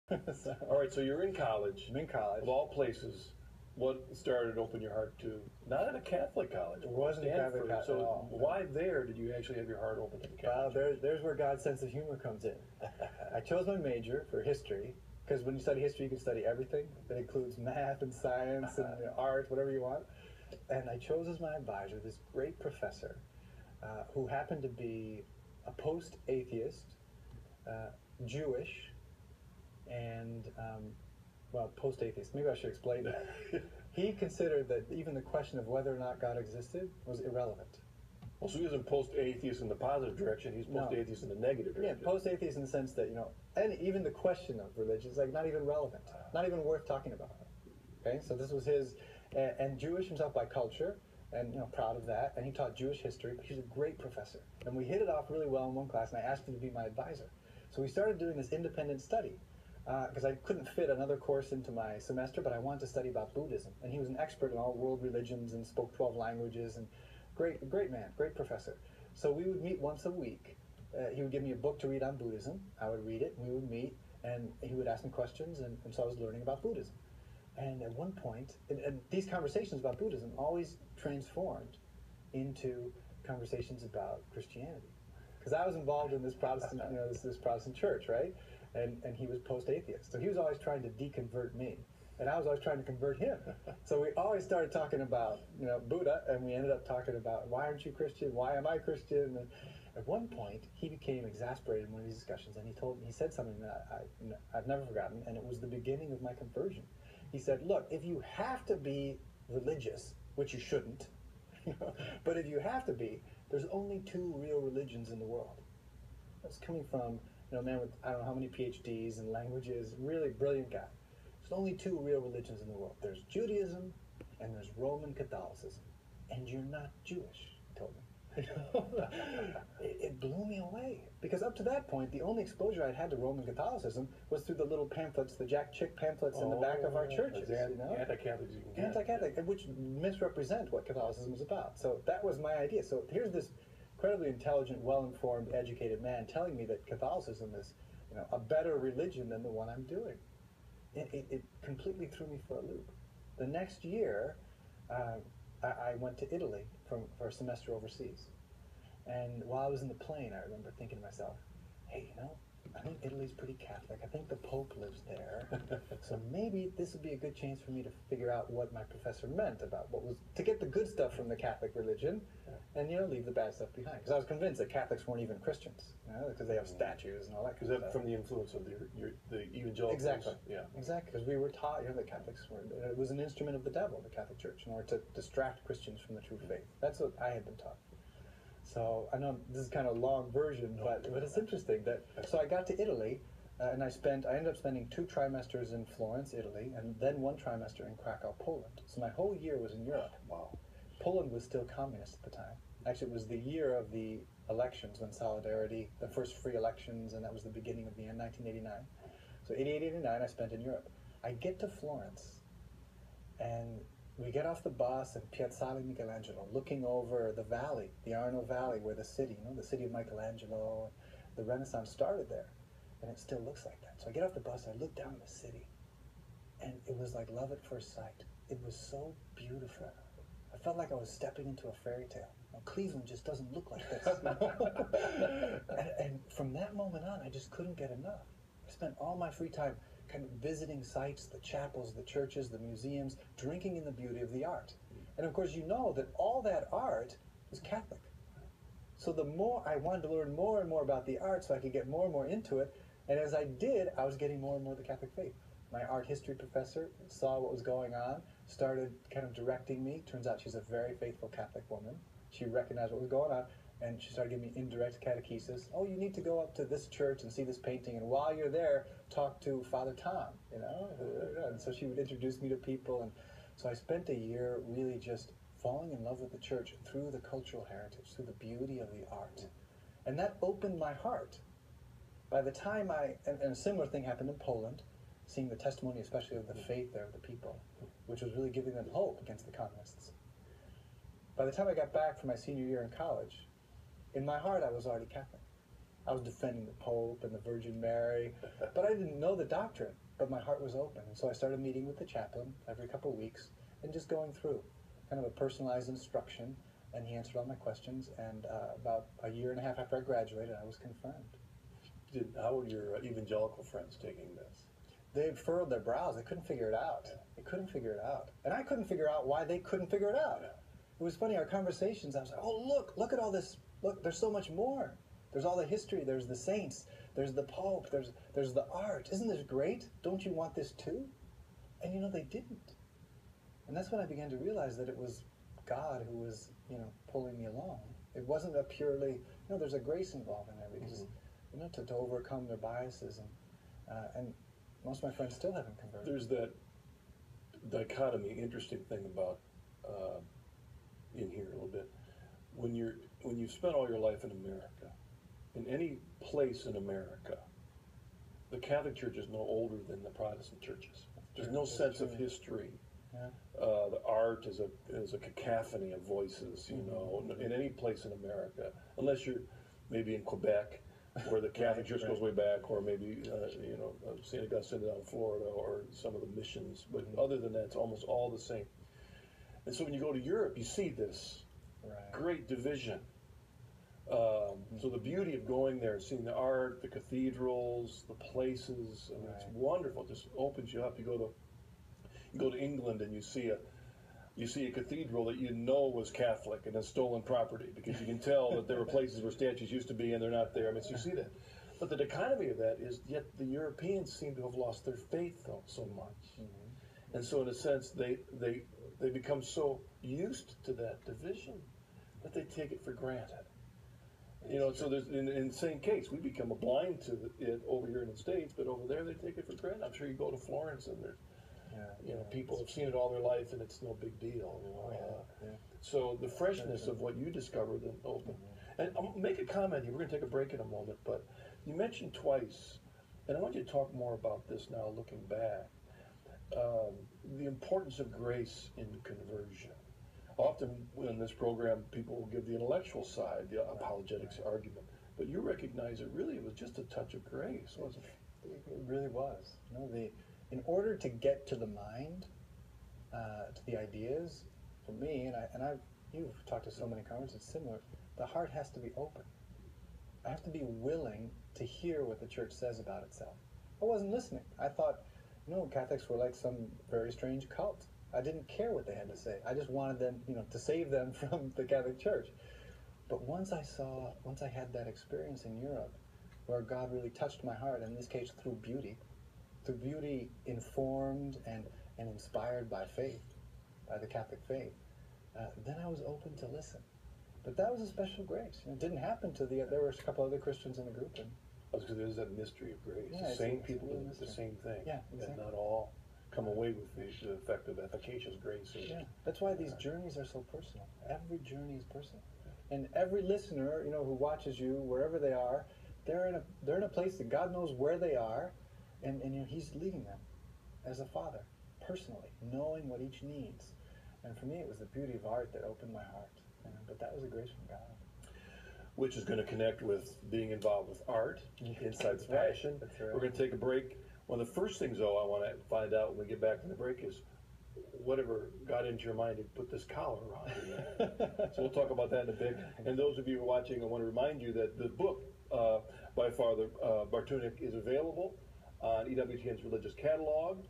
So, All right, so you're in college. I'm in college. Of all places, what started to open your heart to not at a Catholic college? It wasn't a Catholic college So at all. why there did you actually have your heart open to the Well, Catholic? there's where God's sense of humor comes in. I chose my major for history, because when you study history, you can study everything. That includes math and science and art, whatever you want. And I chose as my advisor this great professor who happened to be a post-atheist, Jewish, and, well, post-atheist. Maybe I should explain that. He considered that even the question of whether or not God existed was irrelevant. Well, so he isn't post-atheist in the positive direction, he's post-atheist in the negative direction. Yeah, post-atheist in the sense that, and even the question of religion is like not even relevant, not even worth talking about. Okay, so this was his, and Jewish himself by culture, and proud of that, and he taught Jewish history, but he's a great professor. And we hit it off really well in one class, and I asked him to be my advisor. So we started doing this independent study, because I couldn't fit another course into my semester, but I wanted to study about Buddhism. And he was an expert in all world religions and spoke 12 languages, and great man, great professor. So we would meet once a week. He would give me a book to read on Buddhism. I would read it, and we would meet, and he would ask me questions, and so I was learning about Buddhism. And at one point, and these conversations about Buddhism always transformed into conversations about Christianity. Because I was involved in this Protestant, this Protestant church, right? And he was post-atheist. So he was always trying to deconvert me. And I was always trying to convert him. So we always started talking about, Buddha, and we ended up talking about, why aren't you Christian? Why am I Christian? And at one point, he became exasperated in one of these discussions, and he said something that I've never forgotten, and it was the beginning of my conversion. He said, look, if you have to be religious, which you shouldn't, but if you have to be, there's only two real religions in the world. That's coming from a man with I don't know how many PhDs and languages, really brilliant guy. There's only two real religions in the world. There's Judaism and there's Roman Catholicism. And you're not Jewish, he told me. It blew me away. Because up to that point, the only exposure I'd had to Roman Catholicism was through the little pamphlets, the Jack Chick pamphlets in the back of our churches. Anti-Catholics you can get. Anti-Catholic, which misrepresent what Catholicism is about. So that was my idea. So here's this incredibly intelligent, well-informed, educated man telling me that Catholicism is, a better religion than the one I'm doing. It completely threw me for a loop. The next year, I went to Italy for a semester overseas. And while I was in the plane, I remember thinking to myself, hey, I think Italy's pretty Catholic. I think the Pope lives there. So maybe this would be a good chance for me to figure out what my professor meant about to get the good stuff from the Catholic religion and, leave the bad stuff behind. Because I was convinced that Catholics weren't even Christians, because they have statues and all that kind of stuff. From the influence of the evangelicals. Exactly. Yeah. Exactly, because we were taught, that Catholics it was an instrument of the devil, the Catholic Church, in order to distract Christians from the true faith. That's what I had been taught. So I know this is kind of a long version, but it's interesting that. So I got to Italy, and I ended up spending 2 trimesters in Florence, Italy, and then 1 trimester in Krakow, Poland. So my whole year was in Europe. Wow. Poland was still communist at the time. Actually, it was the year of the elections when Solidarity, the first free elections, and that was the beginning of the end, 1989. So 88, 89, I spent in Europe. I get to Florence, and we get off the bus at Piazzale Michelangelo, looking over the valley, the Arno Valley, where the city of Michelangelo, the Renaissance started there. And it still looks like that. So I get off the bus, I look down the city, and it was like love at first sight. It was so beautiful. I felt like I was stepping into a fairy tale. Cleveland just doesn't look like this. and from that moment on, I just couldn't get enough. I spent all my free time kind of visiting sites, the chapels, the churches, the museums, drinking in the beauty of the art. And of course, that all that art was Catholic. So the more I wanted to learn more and more about the art so I could get more and more into it, and as I did, I was getting more and more the Catholic faith. My art history professor saw what was going on, started kind of directing me. Turns out she's a very faithful Catholic woman. She recognized what was going on, and she started giving me indirect catechesis. Oh, you need to go up to this church and see this painting, and while you're there, talk to Father Tom, And so she would introduce me to people, and so I spent a year really just falling in love with the church through the cultural heritage, through the beauty of the art. And that opened my heart. By the time and a similar thing happened in Poland, seeing the testimony especially of the faith there of the people, which was really giving them hope against the communists. By the time I got back for my senior year in college, in my heart I was already Catholic. I was defending the Pope and the Virgin Mary, but I didn't know the doctrine. But my heart was open, and so I started meeting with the chaplain every couple of weeks and just going through kind of a personalized instruction, and he answered all my questions. And about a year and a half after I graduated, I was confirmed. How were your evangelical friends taking this? They furrowed their brows. They couldn't figure it out. They couldn't figure it out. And I couldn't figure out why they couldn't figure it out. It was funny, our conversations, I was like, oh, look at all this. Look, there's so much more. There's all the history. There's the saints. There's the Pope. There's the art. Isn't this great? Don't you want this too? And, you know, they didn't. And that's when I began to realize that it was God who was, you know, pulling me along. It wasn't a purely, you know, there's a grace involved in there because, you know, to overcome their biases. And most of my friends still haven't converted. There's that dichotomy, interesting thing about, in here a little bit, when you've spent all your life in America, in any place in America, the Catholic Church is no older than the Protestant churches. There's no sense of history. Yeah. The art is a cacophony of voices, you know, in any place in America, unless you're maybe in Quebec, where the Catholic Church goes way back, or maybe, you know, St. Augustine down in Florida, or some of the missions. But other than that, it's almost all the same. And so when you go to Europe, you see this great division. So the beauty of going there and seeing the art, the cathedrals, the places, I mean, it's wonderful. It just opens you up. You go to England and you see a cathedral that you know was Catholic and has stolen property, because you can tell that there were places where statues used to be and they're not there. I mean, so you see that. But the dichotomy of that is, yet the Europeans seem to have lost their faith so much. And so in a sense, they become so used to that division that they take it for granted. You know, so there's, in the same case, we become blind to it over here in the States, but over there they take it for granted. I'm sure you go to Florence and there's, you know, people have seen it all their life and it's no big deal. You know? So the freshness of what you discovered and open. And I'll make a comment here. We're going to take a break in a moment, but you mentioned twice, and I want you to talk more about this now, looking back, the importance of grace in conversion. Often in this program, people will give the intellectual side, the apologetics argument, but you recognize it really was just a touch of grace, wasn't it? It really was. You know, in order to get to the mind, to the ideas, for me, you've talked to so many converts, it's similar, the heart has to be open. I have to be willing to hear what the church says about itself. I wasn't listening. I thought, you know, Catholics were like some very strange cult. I didn't care what they had to say. I just wanted them, you know, to save them from the Catholic Church. But once I had that experience in Europe, where God really touched my heart, and in this case through beauty informed and inspired by faith, by the Catholic faith, then I was open to listen. But that was a special grace. You know, it didn't happen to there were a couple other Christians in the group. And because there's that mystery of grace. Yeah, the same people do the same thing. Yeah, exactly. And not all come away with the effect of efficacious grace. Yeah, that's why these journeys are so personal. Every journey is personal. And every listener, you know, who watches you, wherever they are, they're in a place that God knows where they are, and you know, He's leading them as a father, personally, knowing what each needs. And for me, it was the beauty of art that opened my heart. You know, but that was a grace from God. Which is going to connect with being involved with art, inside the passion. That's right. We're going to take a break. One of the first things, though, I want to find out when we get back from the break is whatever got into your mind to put this collar around you. So we'll talk about that in a bit. And those of you who are watching, I want to remind you that the book by Father Bartunek is available on EWTN's religious catalog.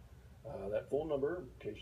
That phone number, in case